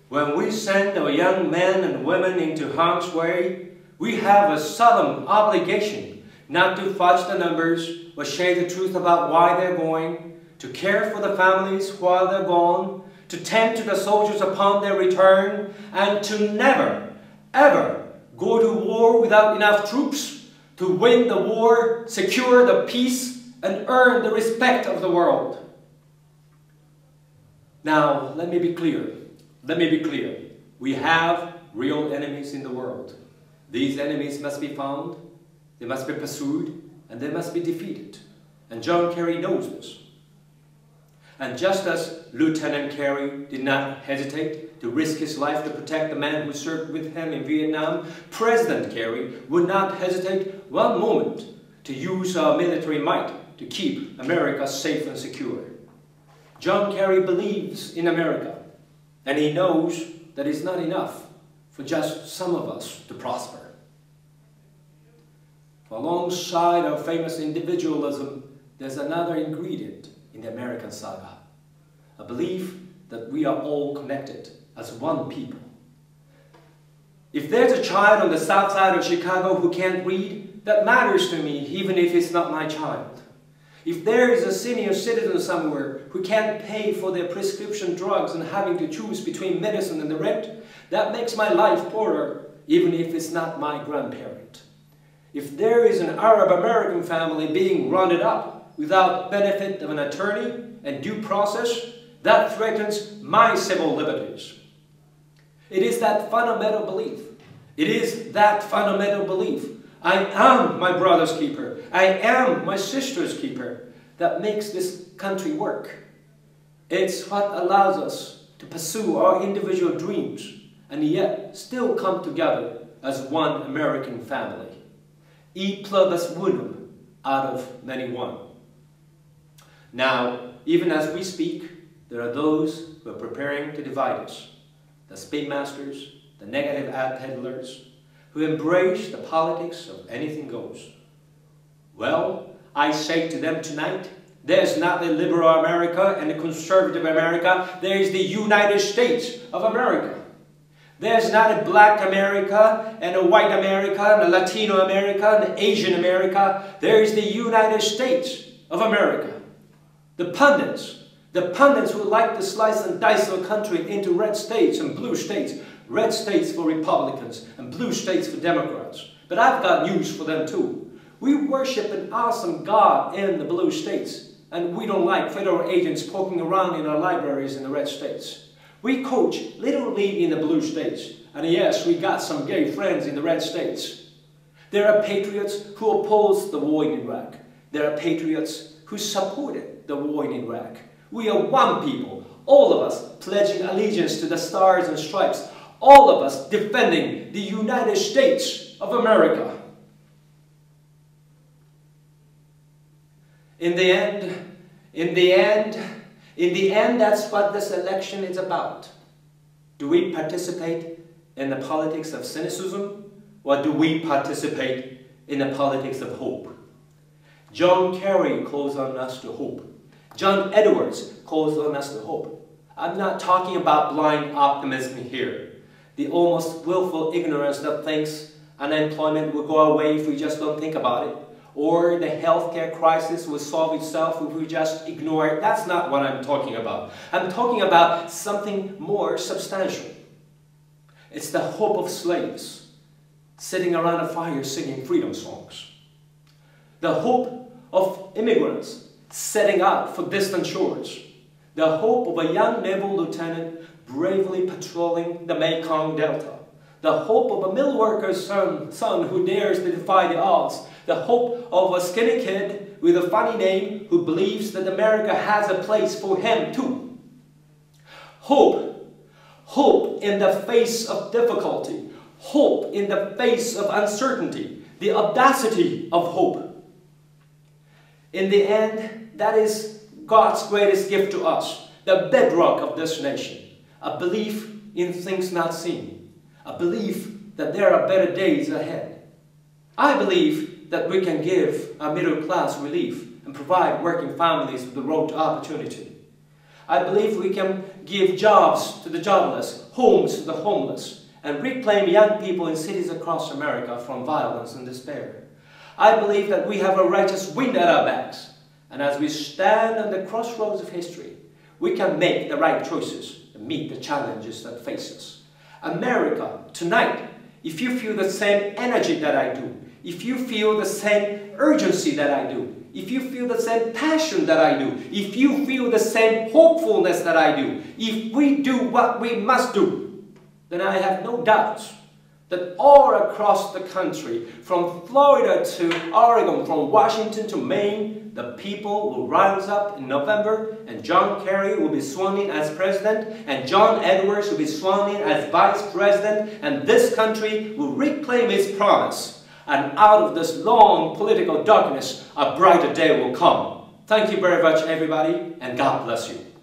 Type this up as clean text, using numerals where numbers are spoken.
When we send our young men and women into harm's way, we have a solemn obligation not to fudge the numbers or share the truth about why they're going, to care for the families while they're gone, to tend to the soldiers upon their return, and to never, ever go to war without enough troops to win the war, secure the peace, and earn the respect of the world. Now, let me be clear. We have real enemies in the world. These enemies must be found, they must be pursued, and they must be defeated. And John Kerry knows this. And just as Lieutenant Kerry did not hesitate to risk his life to protect the man who served with him in Vietnam, President Kerry would not hesitate one moment to use our military might to keep America safe and secure. John Kerry believes in America, and he knows that it's not enough for just some of us to prosper. Alongside our famous individualism, there's another ingredient in the American saga, a belief that we are all connected as one people. If there's a child on the south side of Chicago who can't read, that matters to me, even if it's not my child. If there is a senior citizen somewhere who can't pay for their prescription drugs and having to choose between medicine and the rent, that makes my life poorer, even if it's not my grandparent. If there is an Arab-American family being rounded up without benefit of an attorney and due process, that threatens my civil liberties. It is that fundamental belief. I am my brother's keeper. I am my sister's keeper that makes this country work. It's what allows us to pursue our individual dreams and yet still come together as one American family. E pluribus unum, out of many one. Now, even as we speak, there are those who are preparing to divide us. The speedmasters, the negative ad peddlers, who embrace the politics of anything goes. Well, I say to them tonight, there's not a liberal America and a conservative America, there is the United States of America. There's not a black America and a white America and a Latino America and an Asian America. There is the United States of America. The pundits who like to slice and dice our country into red states and blue states, red states for Republicans and blue states for Democrats. But I've got news for them too. We worship an awesome God in the blue states, and we don't like federal agents poking around in our libraries in the red states. We coach Little League in the blue states, and yes, we got some gay friends in the red states. There are patriots who oppose the war in Iraq. There are patriots who supported the war in Iraq. We are one people, all of us pledging allegiance to the stars and stripes, all of us defending the United States of America. In the end, that's what this election is about. Do we participate in the politics of cynicism, or do we participate in the politics of hope? John Kerry calls on us to hope. John Edwards calls on us to hope. I'm not talking about blind optimism here, the almost willful ignorance that thinks unemployment will go away if we just don't think about it, or the healthcare crisis will solve itself if we just ignore it. That's not what I'm talking about. I'm talking about something more substantial. It's the hope of slaves sitting around a fire singing freedom songs. The hope of immigrants setting out for distant shores. The hope of a young naval lieutenant bravely patrolling the Mekong Delta. The hope of a mill worker's son who dares to defy the odds. The hope of a skinny kid with a funny name who believes that America has a place for him too. Hope. Hope in the face of difficulty. Hope in the face of uncertainty. The audacity of hope. In the end, that is God's greatest gift to us, the bedrock of this nation. A belief in things not seen. A belief that there are better days ahead. I believe that we can give our middle class relief and provide working families with the road to opportunity. I believe we can give jobs to the jobless, homes to the homeless, and reclaim young people in cities across America from violence and despair. I believe that we have a righteous wind at our backs, and as we stand on the crossroads of history, we can make the right choices and meet the challenges that face us. America, tonight, if you feel the same energy that I do, if you feel the same urgency that I do, if you feel the same passion that I do, if you feel the same hopefulness that I do, if we do what we must do, then I have no doubts that all across the country, from Florida to Oregon, from Washington to Maine, the people will rise up in November, and John Kerry will be sworn in as president, and John Edwards will be sworn in as vice president, and this country will reclaim its promise. And out of this long political darkness, a brighter day will come. Thank you very much, everybody, and God bless you.